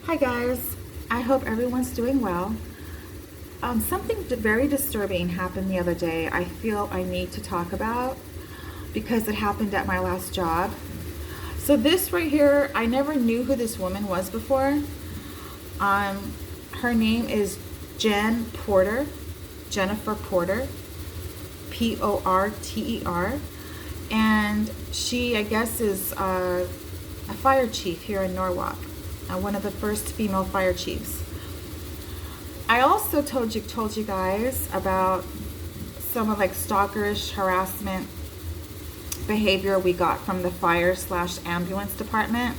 Hi guys, I hope everyone's doing well. Something very disturbing happened the other day. I feel I need to talk about because it happened at my last job. So this right here, I never knew who this woman was before. Her name is Jenn Porter, Jennifer Porter, Porter, and she, I guess, is a fire chief here in Norwalk, one of the first female fire chiefs. I also told you guys about some of like stalkerish harassment behavior we got from the fire/ambulance department,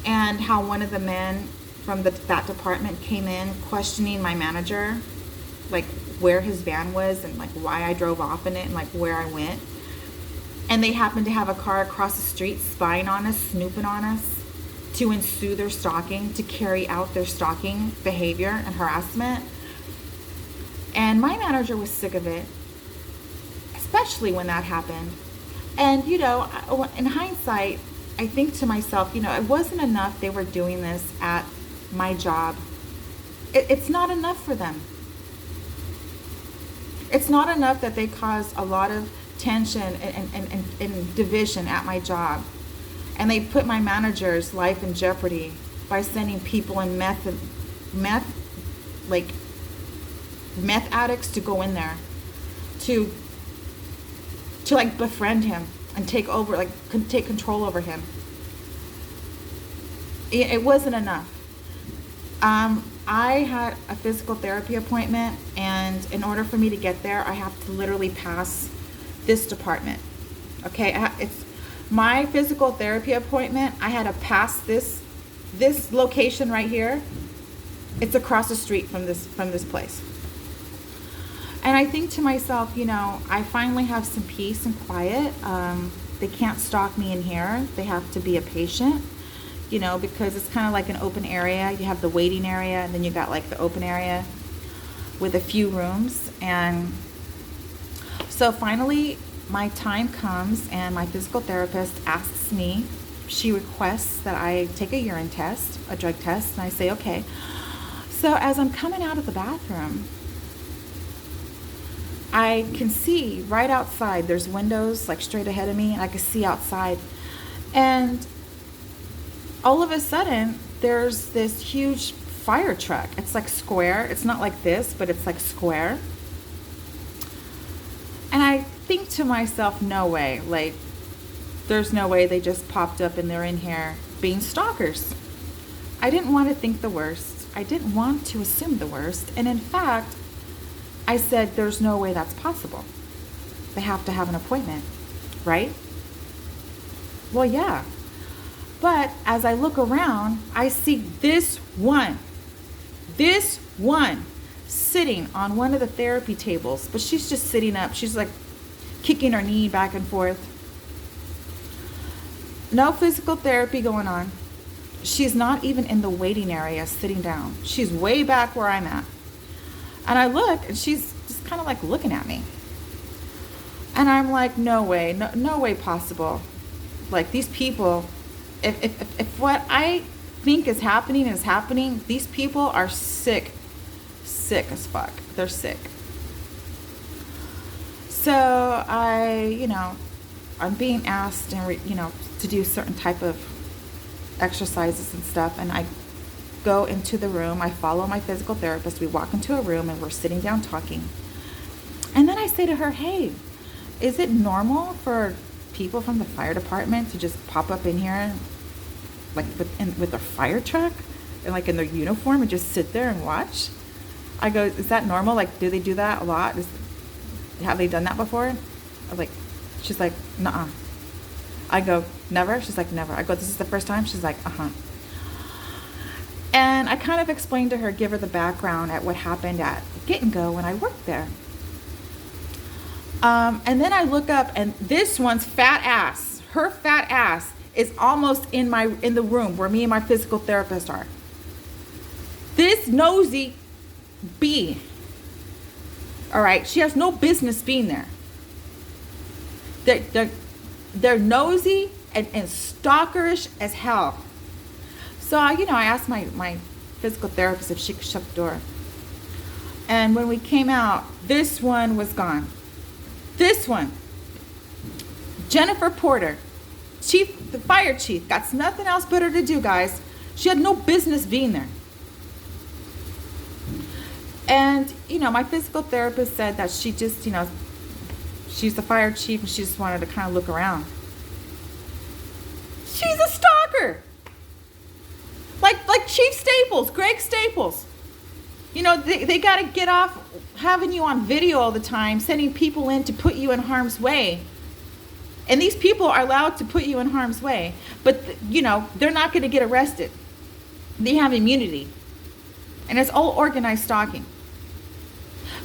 and how one of the men from that department came in questioning my manager, like where his van was and like why I drove off in it and like where I went. And they happened to have a car across the street spying on us, snooping on us, to ensue their stalking, to carry out their stalking behavior and harassment. And my manager was sick of it, especially when that happened. And, in hindsight, I think to myself, it wasn't enough they were doing this at my job. It's not enough for them. It's not enough that they caused a lot of tension and division at my job. And they put my manager's life in jeopardy by sending people in meth addicts to go in there to like befriend him and take control over him. It wasn't enough. I had a physical therapy appointment, and in order for me to get there, I have to literally pass this department. Okay, it's my physical therapy appointment. I had to pass this location right here. It's across the street from this place. And I think to myself, I finally have some peace and quiet. They can't stalk me in here. They have to be a patient, because it's kind of like an open area. You have the waiting area, and then you got like the open area with a few rooms. And so finally my time comes, and my physical therapist asks me, she requests that I take a urine test, a drug test, and I say, okay. So as I'm coming out of the bathroom, I can see right outside, there's windows like straight ahead of me, and I can see outside. And all of a sudden, there's this huge fire truck. It's like square. It's not like this, but it's like square. And I think to myself, no way. Like, there's no way they just popped up and they're in here being stalkers. I didn't want to think the worst. I didn't want to assume the worst. And in fact, I said, there's no way that's possible. They have to have an appointment, right? Well, yeah. But as I look around, I see this one sitting on one of the therapy tables, but she's just sitting up. She's like kicking her knee back and forth. No physical therapy going on. She's not even in the waiting area sitting down. She's way back where I'm at. And I look, and she's just kind of like looking at me. And I'm like, no way, no way possible. Like, these people, if what I think is happening, these people are sick as fuck. They're sick. So I'm being asked to do certain type of exercises and stuff, and I go into the room. I follow my physical therapist. We walk into a room and we're sitting down talking. And then I say to her, hey, is it normal for people from the fire department to just pop up in here like with a fire truck and like in their uniform and just sit there and watch? I go, is that normal? Like, do they do that a lot? Have they done that before? I was like, she's like, nuh-uh. I go, never? She's like, never. I go, this is the first time? She's like, uh-huh. And I kind of explained to her, give her the background at what happened at Get and Go when I worked there. And then I look up, and this one's fat ass, her fat ass is almost in the room where me and my physical therapist are. This nosy bee, all right, she has no business being there. They're nosy and stalkerish as hell. So I asked my physical therapist if she could shut the door. And when we came out, this one was gone. This one, Jennifer Porter, the fire chief, got nothing else better to do, guys. She had no business being there. And, my physical therapist said that she just, she's the fire chief and she just wanted to kind of look around. She's a stalker. Like Chief Staples, Greg Staples. They got to get off having you on video all the time, sending people in to put you in harm's way. And these people are allowed to put you in harm's way. But, they're not going to get arrested. They have immunity. And it's all organized stalking.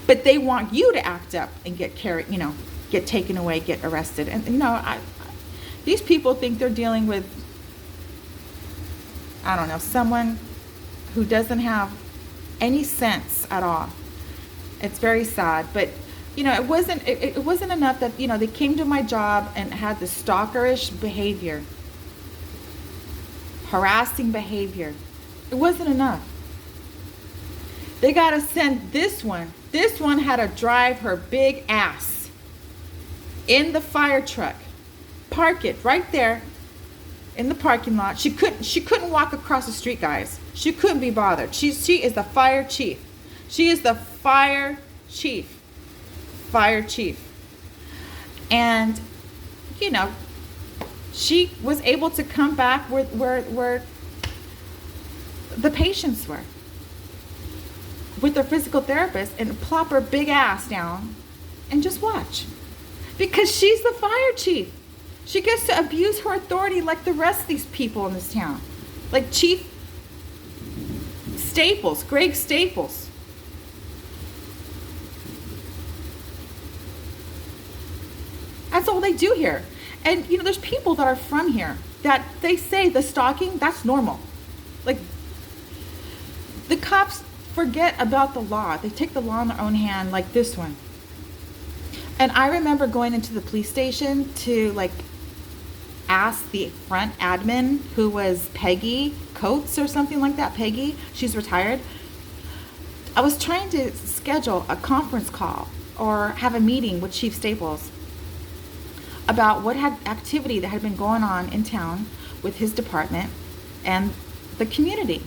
But they want you to act up and get taken away, get arrested. And, these people think they're dealing with, I don't know, someone who doesn't have any sense at all. It's very sad. But, it wasn't enough that, they came to my job and had the stalkerish behavior, harassing behavior. It wasn't enough. They got to send this one. This one had to drive her big ass in the fire truck, park it right there in the parking lot. She couldn't walk across the street, guys. She couldn't be bothered. She is the fire chief. She is the fire chief. Fire chief. And she was able to come back where the patients were, with her physical therapist, and plop her big ass down and just watch. Because she's the fire chief. She gets to abuse her authority like the rest of these people in this town. Like Chief Staples, Greg Staples. That's all they do here. And, there's people that are from here that they say the stalking, that's normal. Like, the cops forget about the law. They take the law in their own hand, like this one. And I remember going into the police station to, ask the front admin, who was Peggy Coates or something like that. Peggy, she's retired. I was trying to schedule a conference call or have a meeting with Chief Staples about what activity that had been going on in town with his department and the community,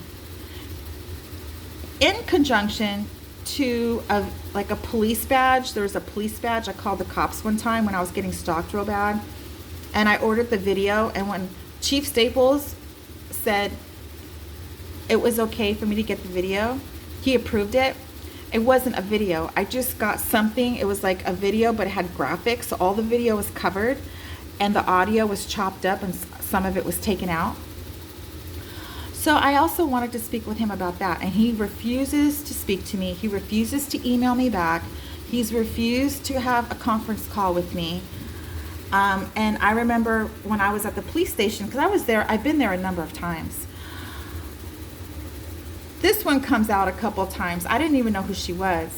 in conjunction to a police badge. There was a police badge. I called the cops one time when I was getting stalked real bad, and I ordered the video. And when Chief Staples said it was okay for me to get the video, he approved it. It wasn't a video. I just got something. It was like a video, but it had graphics. So all the video was covered and the audio was chopped up and some of it was taken out. So I also wanted to speak with him about that. And he refuses to speak to me. He refuses to email me back. He's refused to have a conference call with me. And I remember when I was at the police station, because I was there, I've been there a number of times. This one comes out a couple of times. I didn't even know who she was.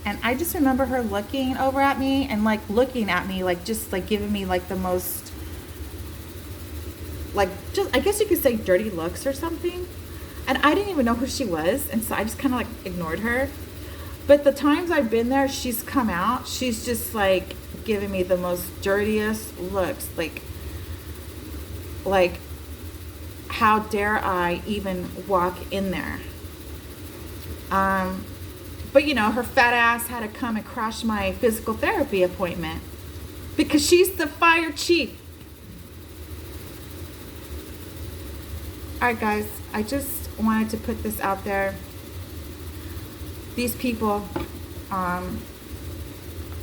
And I just remember her looking over at me and looking at me just giving me the most, just, I guess you could say, dirty looks or something. And I didn't even know who she was. And so I just kind of ignored her. But the times I've been there, she's come out. She's just giving me the most dirtiest looks. Like, how dare I even walk in there? But her fat ass had to come and crash my physical therapy appointment because she's the fire chief. All right, guys, I just wanted to put this out there. These people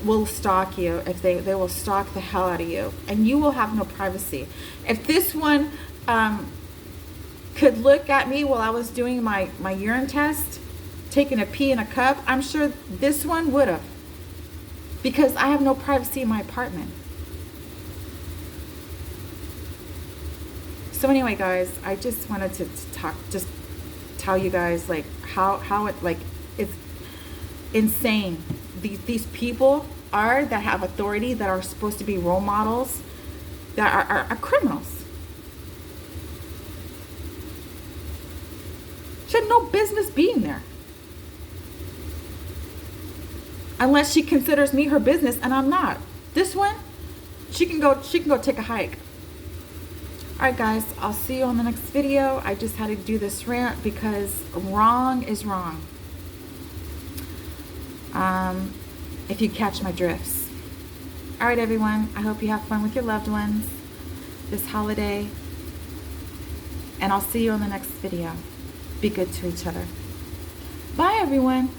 will stalk you. If they will stalk the hell out of you, and you will have no privacy. If this one could look at me while I was doing my urine test, taking a pee in a cup, I'm sure this one would have, because I have no privacy in my apartment. So anyway, guys, I just wanted to tell you guys how it it's insane. These people that have authority, that are supposed to be role models, that are criminals. She had no business being there. Unless she considers me her business and I'm not. This one, she can go take a hike. All right, guys, I'll see you on the next video. I just had to do this rant because wrong is wrong. If you catch my drifts. All right, everyone, I hope you have fun with your loved ones this holiday. And I'll see you on the next video. Be good to each other. Bye, everyone.